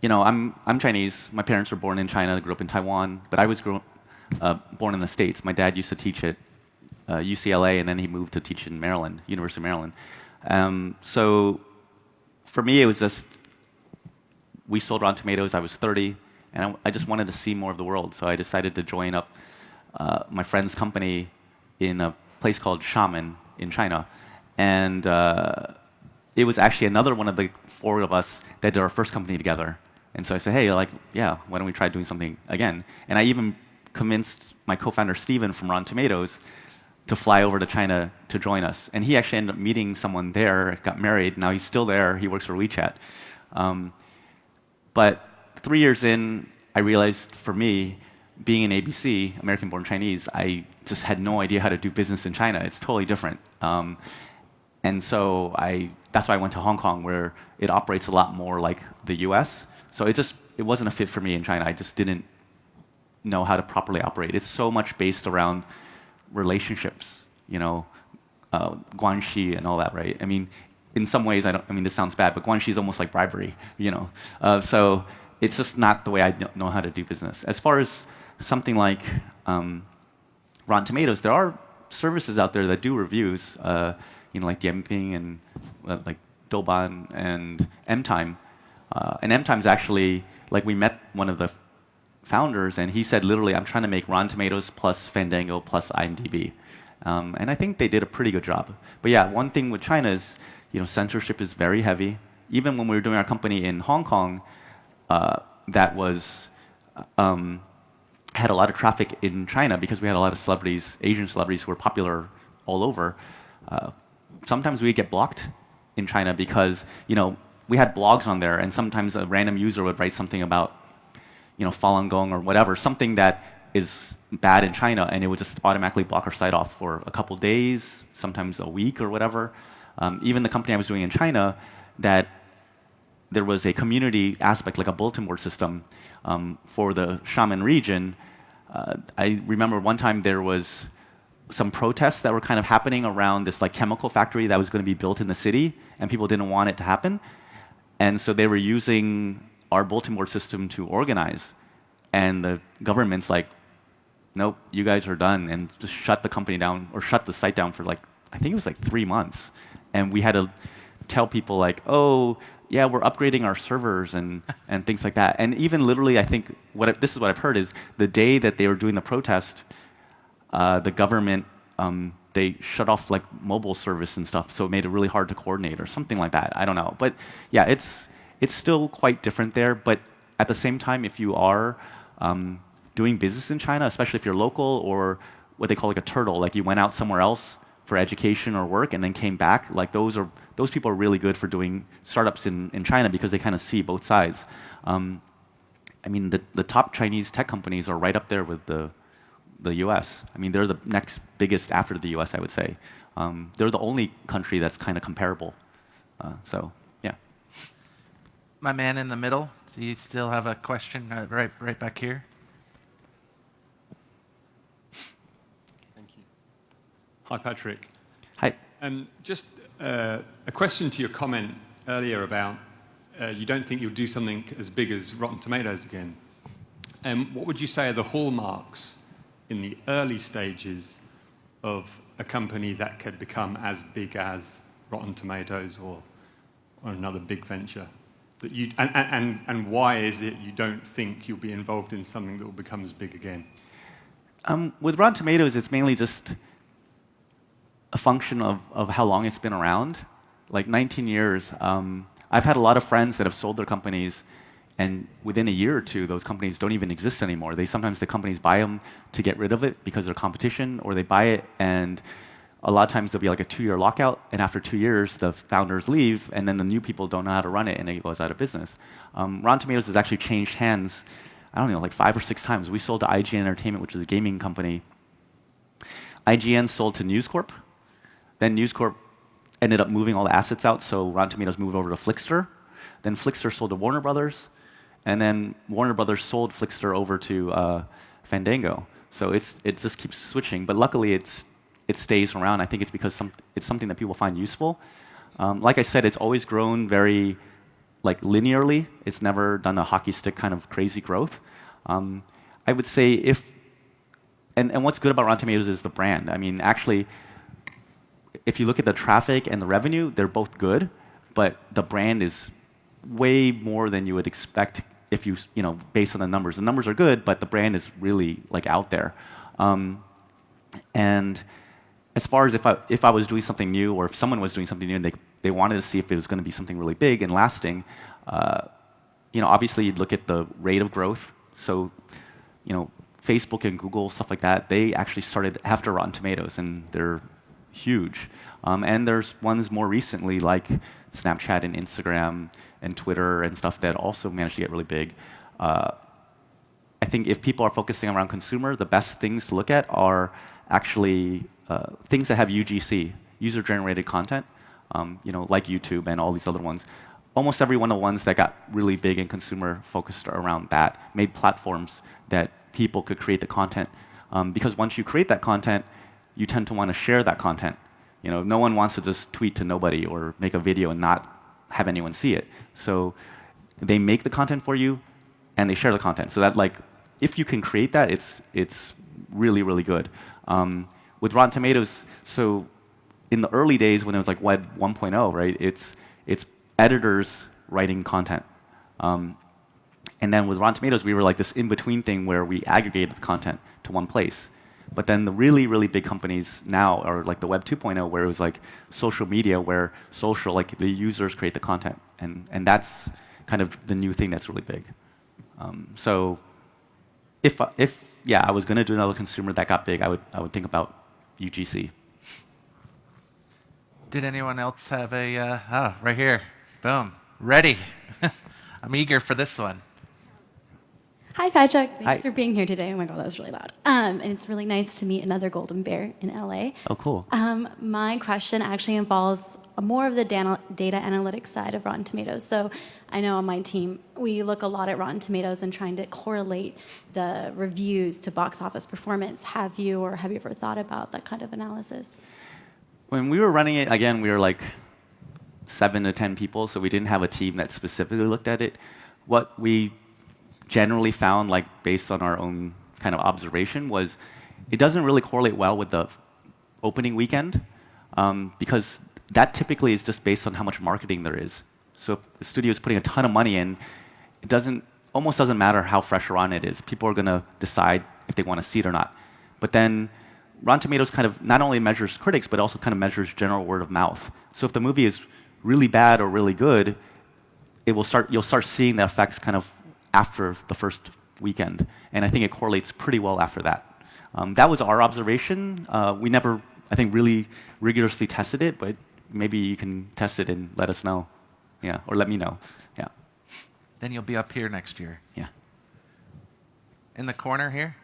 I'm Chinese. My parents were born in China. They grew up in Taiwan, but I was born in the States. My dad used to teach at UCLA, and then he moved to teach in Maryland, University of Maryland. So for me, it was just, we sold Rotten Tomatoes. I was 30, and I just wanted to see more of the world. So I decided to join up my friend's company in a place called Xiamen in China. And it was actually another one of the 4 of us that did our first company together. And so I said, hey, why don't we try doing something again? And I even convinced my co-founder, Steven, from Rotten Tomatoes, to fly over to China to join us. And he actually ended up meeting someone there, got married. Now he's still there. He works for WeChat. But 3 years in, I realized for me, being in ABC, American Born Chinese, I just had no idea how to do business in China. It's totally different. And so that's why I went to Hong Kong, where it operates a lot more like the US. So it wasn't a fit for me in China. I just didn't know how to properly operate. It's so much based around relationships, guanxi and all that, right? I mean, in some ways, this sounds bad, but guanxi is almost like bribery, So it's just not the way I know how to do business. As far as something like Rotten Tomatoes, there are services out there that do reviews, like Dianping and like Douban and Mtime. And Mtime's actually, we met one of the founders, and he said literally, I'm trying to make Rotten Tomatoes plus Fandango plus IMDb. And I think they did a pretty good job. But yeah, one thing with China is, censorship is very heavy. Even when we were doing our company in Hong Kong, that was had a lot of traffic in China because we had a lot of celebrities, Asian celebrities who were popular all over. Sometimes we get blocked in China because, we had blogs on there, and sometimes a random user would write something about, Falun Gong or whatever, something that is bad in China, and it would just automatically block our site off for a couple days, sometimes a week or whatever. Even the company I was doing in China, that there was a community aspect, like a bulletin board system for the Xiamen region. I remember one time there was some protests that were kind of happening around this chemical factory that was going to be built in the city, and people didn't want it to happen. And so they were using our bulletin board system to organize. And the government's like, nope, you guys are done, and just shut the company down, or shut the site down for I think it was 3 months. And we had to tell people oh, yeah, we're upgrading our servers and things like that. And even literally, I think, this is what I've heard, is the day that they were doing the protest, the government, they shut off mobile service and stuff, so it made it really hard to coordinate or something like that. I don't know. But yeah, it's still quite different there. But at the same time, if you are doing business in China, especially if you're local or what they call a turtle, you went out somewhere else for education or work and then came back, those people are really good for doing startups in China because they kind of see both sides. The top Chinese tech companies are right up there with the US. They're the next biggest after the US, I would say. They're the only country that's kind of comparable. So yeah. My man in the middle, do you still have a question right back here? Thank you. Hi, Patrick. Hi. Just a question to your comment earlier about you don't think you'll do something as big as Rotten Tomatoes again. What would you say are the hallmarks in the early stages of a company that could become as big as Rotten Tomatoes or another big venture? That you, and why is it you don't think you'll be involved in something that will become as big again? With Rotten Tomatoes, it's mainly just a function of how long it's been around. Like 19 years. I've had a lot of friends that have sold their companies, and within a year or two, those companies don't even exist anymore. Sometimes the companies buy them to get rid of it because they're competition, or they buy it and a lot of times there'll be like a 2-year lockout, and after 2 years, the founders leave, and then the new people don't know how to run it, and it goes out of business. Rotten Tomatoes has actually changed hands, I don't know, like 5 or 6 times. We sold to IGN Entertainment, which is a gaming company. IGN sold to News Corp. Then News Corp ended up moving all the assets out, so Rotten Tomatoes moved over to Flixster. Then Flixster sold to Warner Brothers, and then Warner Brothers sold Flixster over to Fandango. So it just keeps switching, but luckily it stays around. I think it's because it's something that people find useful. Like I said, it's always grown very linearly. It's never done a hockey stick kind of crazy growth. I would say and what's good about Rotten Tomatoes is the brand. I mean, actually, if you look at the traffic and the revenue, they're both good, but the brand is way more than you would expect if based on the numbers. The numbers are good, but the brand is really out there. And as far as if I was doing something new, or if someone was doing something new and they wanted to see if it was going to be something really big and lasting, obviously you'd look at the rate of growth. So, Facebook and Google, stuff like that, they actually started after Rotten Tomatoes, and they're huge. And there's ones more recently like Snapchat and Instagram and Twitter and stuff that also managed to get really big. I think if people are focusing around consumer, the best things to look at are actually things that have UGC, user-generated content, like YouTube and all these other ones. Almost every one of the ones that got really big and consumer focused around that made platforms that people could create the content. Because once you create that content, you tend to want to share that content. No one wants to just tweet to nobody or make a video and not have anyone see it. So they make the content for you, and they share the content. So that if you can create that, it's really, really good. With Rotten Tomatoes, so in the early days when it was Web 1.0, right? It's editors writing content. And then with Rotten Tomatoes, we were this in-between thing where we aggregated the content to one place. But then the really, really big companies now are the Web 2.0, where it was social media, where the users create the content. And that's kind of the new thing that's really big. So if I was going to do another consumer that got big, I would think about UGC. Did anyone else have right here. Boom. Ready. I'm eager for this one. Hi, Patrick. Thanks Hi. for being here today. Oh my God, that was really loud. And it's really nice to meet another Golden Bear in LA. Oh, cool. My question actually involves more of the data analytics side of Rotten Tomatoes. So I know on my team, we look a lot at Rotten Tomatoes and trying to correlate the reviews to box office performance. Have you ever thought about that kind of analysis? When we were running it, again, we were 7 to 10 people, so we didn't have a team that specifically looked at it. What we generally found, based on our own kind of observation, was it doesn't really correlate well with the opening weekend, because that typically is just based on how much marketing there is. So if the studio is putting a ton of money in, it almost doesn't matter how fresh or on it is. People are going to decide if they want to see it or not. But then Rotten Tomatoes kind of not only measures critics, but also kind of measures general word of mouth. So if the movie is really bad or really good, you'll start seeing the effects kind of after the first weekend. And I think it correlates pretty well after that. That was our observation. We never, I think, really rigorously tested it, but maybe you can test it and let us know. Yeah, or let me know. Yeah. Then you'll be up here next year. Yeah. In the corner here.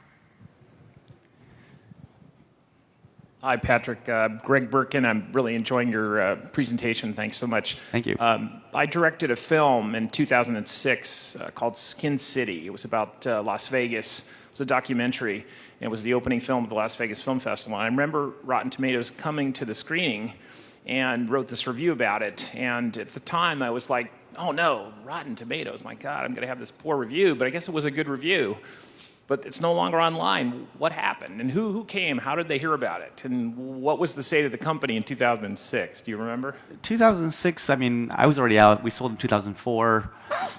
Hi, Patrick. Greg Birkin. I'm really enjoying your presentation. Thanks so much. Thank you. I directed a film in 2006 called Skin City. It was about Las Vegas. It was a documentary. And it was the opening film of the Las Vegas Film Festival. And I remember Rotten Tomatoes coming to the screening and wrote this review about it. And at the time, I was like, oh no, Rotten Tomatoes, my God, I'm going to have this poor review. But I guess it was a good review. But it's no longer online. What happened? And who came? How did they hear about it? And what was the state of the company in 2006? Do you remember? 2006, I mean, I was already out. We sold in 2004.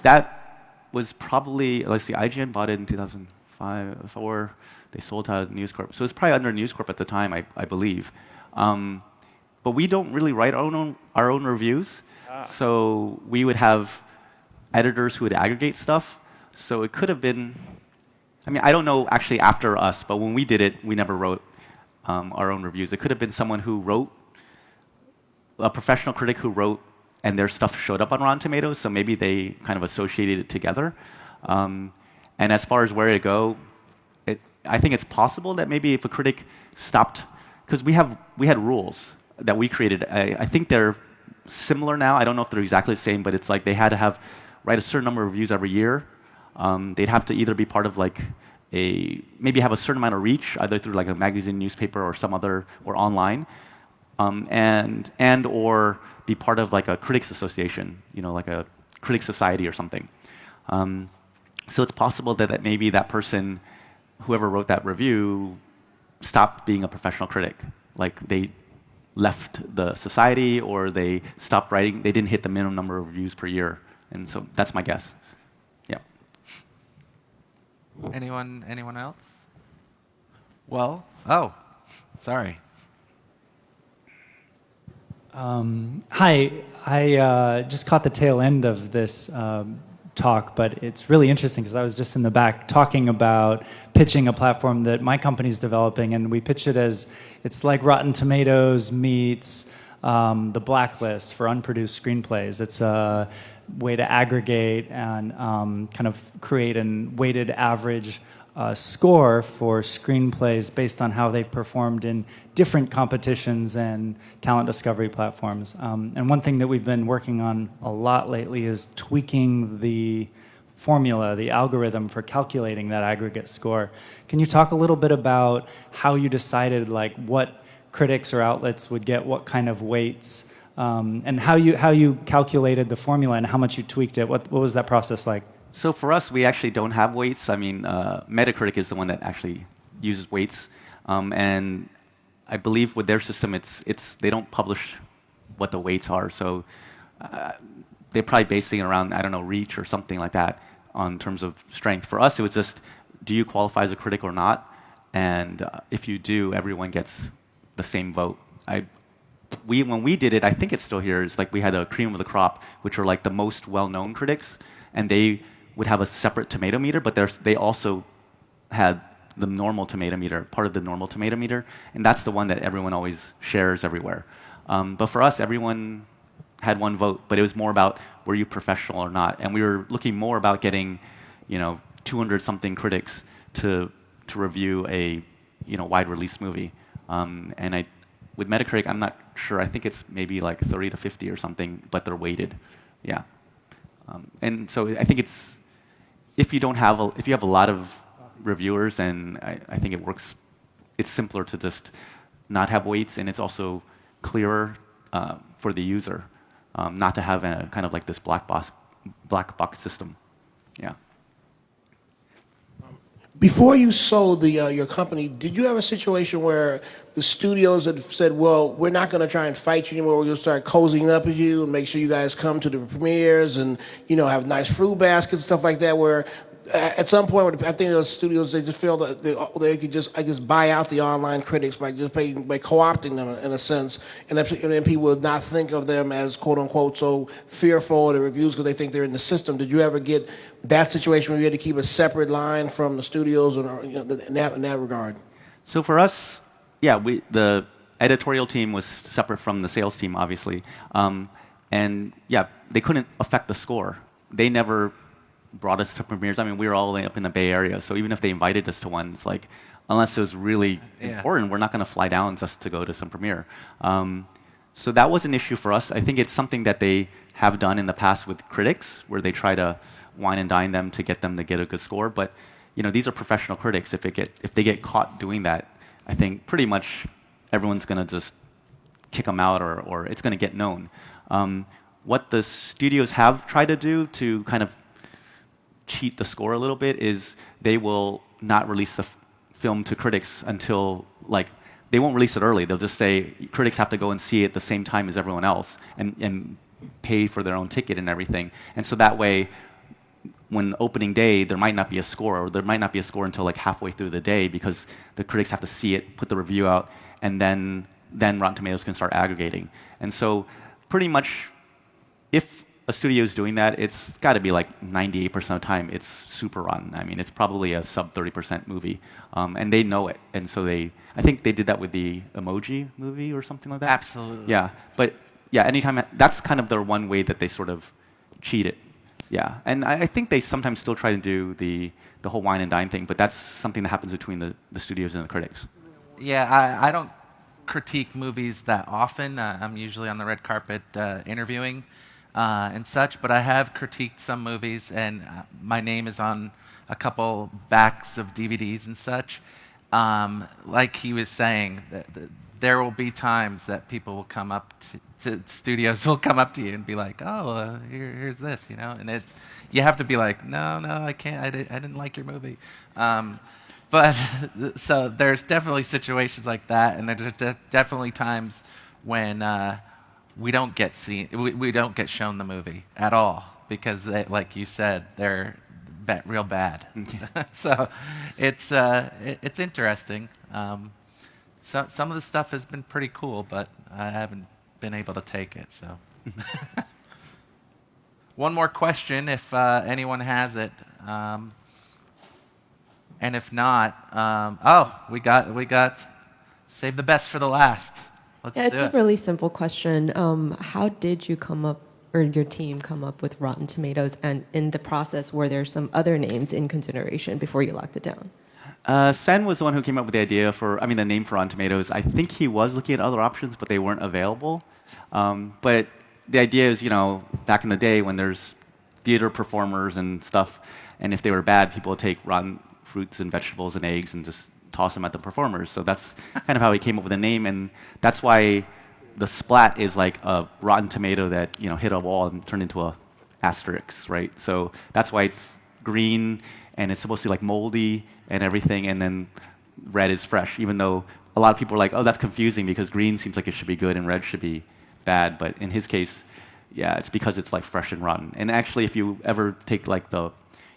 That was probably, let's see, IGN bought it in 2005, 4. They sold to News Corp. So it was probably under News Corp at the time, I believe. But we don't really write our own reviews. So we would have editors who would aggregate stuff. So it could have been, I mean, I don't know actually after us, but when we did it, we never wrote our own reviews. It could have been someone who wrote, a professional critic who wrote, and their stuff showed up on Rotten Tomatoes, so maybe they kind of associated it together. And as far as where to go, I think it's possible that maybe if a critic stopped, because we had rules that we created. I think they're similar now. I don't know if they're exactly the same, but it's like they had to write a certain number of reviews every year. They'd have to either be part of like maybe have a certain amount of reach, either through like a magazine, newspaper, or some other, or online, and or be part of like a critics association, like a critics society or something. So it's possible that maybe that person, whoever wrote that review, stopped being a professional critic. Like they left the society, or they stopped writing. They didn't hit the minimum number of reviews per year, and so that's my guess. Yeah. Anyone else? Well, oh, sorry. Hi, I just caught the tail end of this talk, but it's really interesting because I was just in the back talking about pitching a platform that my company's developing, and we pitch it as it's like Rotten Tomatoes meets the Blacklist for unproduced screenplays. It's a way to aggregate and kind of create a weighted average score for screenplays based on how they've performed in different competitions and talent discovery platforms. And one thing that we've been working on a lot lately is tweaking the formula, the algorithm for calculating that aggregate score. Can you talk a little bit about how you decided like what critics or outlets would get what kind of weights, and how you calculated the formula and how much you tweaked it? What was that process like? So for us, we actually don't have weights. I mean, Metacritic is the one that actually uses weights, and I believe with their system, they don't publish what the weights are. So they're probably basing it around, I don't know, reach or something like that on terms of strength. For us, it was just, do you qualify as a critic or not? And if you do, everyone gets the same vote. When we did it, I think it's still here. It's like we had a cream of the crop, which are like the most well-known critics, and they would have a separate tomato meter, but they also had the normal tomato meter, part of the normal tomato meter, and that's the one that everyone always shares everywhere. But for us, everyone had one vote, but it was more about were you professional or not, and we were looking more about getting, 200-something critics to review a wide release movie, and with Metacritic, I'm not sure. I think it's maybe like 30 to 50 or something, but they're weighted, yeah. And so I think if you have a lot of reviewers, and I think it works. It's simpler to just not have weights, and it's also clearer for the user not to have a kind of like this black box system. Yeah. Before you sold your company, did you have a situation where the studios had said, well, we're not going to try and fight you anymore, we're going to start cozying up with you and make sure you guys come to the premieres and, have nice fruit baskets and stuff like that, where at some point, I think those studios, they just feel that they could just buy out the online critics by co-opting them in a sense, and then people would not think of them as quote unquote so fearful of the reviews because they think they're in the system. Did you ever get that situation where you had to keep a separate line from the studios, or in that regard? So for us, yeah, the editorial team was separate from the sales team, obviously, and yeah, they couldn't affect the score. They never brought us to premieres. I mean, we were all the way up in the Bay Area, so even if they invited us to one, it's like unless it was really important, we're not going to fly down just to go to some premiere. So that was an issue for us. I think it's something that they have done in the past with critics, where they try to wine and dine them to get a good score. But these are professional critics. If they get caught doing that, I think pretty much everyone's going to just kick them out, or it's going to get known. What the studios have tried to do to kind of cheat the score a little bit is they will not release the film to critics until, they won't release it early. They'll just say critics have to go and see it at the same time as everyone else and pay for their own ticket and everything. And so that way, when opening day, there might not be a score, or there might not be a score until halfway through the day, because the critics have to see it, put the review out, and then Rotten Tomatoes can start aggregating. And so pretty much, if a studio is doing that, it's got to be 98% of the time it's super rotten. I mean, it's probably a sub 30% movie, and they know it. And so I think they did that with the Emoji movie or something like that. Absolutely. Yeah, but anytime, that's kind of their one way that they sort of cheat it. Yeah, and I think they sometimes still try to do the whole wine and dine thing, but that's something that happens between the studios and the critics. Yeah, I don't critique movies that often. I'm usually on the red carpet interviewing and such, but I have critiqued some movies, and my name is on a couple backs of DVDs and such. Like he was saying, there will be times that people will come up to studios will come up to you and be like, "Oh, here's this," and you have to be like, "No, I can't. I didn't like your movie." But so there's definitely situations like that, and there's definitely times when we don't get shown the movie at all, because like you said, they're real bad. So it's interesting. So some of the stuff has been pretty cool, but I haven't been able to take it. So one more question, if anyone has it. And if not, we got save the best for the last. Let's do it. It's a really simple question. How did you come up, or your team come up with Rotten Tomatoes? And in the process, were there some other names in consideration before you locked it down? Sen was the one who came up with the idea the name for Rotten Tomatoes. I think he was looking at other options, but they weren't available. But the idea is, back in the day when there's theater performers and stuff, and if they were bad, people would take rotten fruits and vegetables and eggs and just toss them at the performers. So that's kind of how he came up with the name, and that's why the splat is like a rotten tomato that hit a wall and turned into a asterisk, right? So that's why it's green, and it's supposed to be moldy and everything, and then red is fresh, even though a lot of people are like, oh, that's confusing because green seems like it should be good and red should be bad. But in his case, yeah, it's because it's fresh and rotten. And actually, if you ever take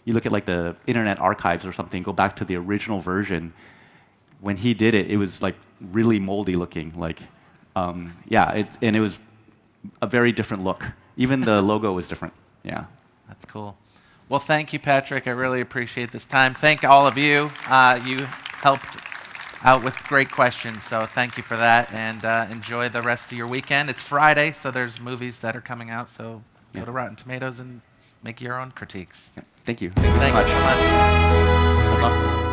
you look at the Internet Archives or something, go back to the original version, when he did it, it was really moldy looking. And it was a very different look. Even the logo was different. Yeah. That's cool. Well, thank you, Patrick. I really appreciate this time. Thank all of you. You helped out with great questions, so thank you for that. And enjoy the rest of your weekend. It's Friday, so there's movies that are coming out, so go to Rotten Tomatoes and make your own critiques. Yeah. Thank you. Thank you so much.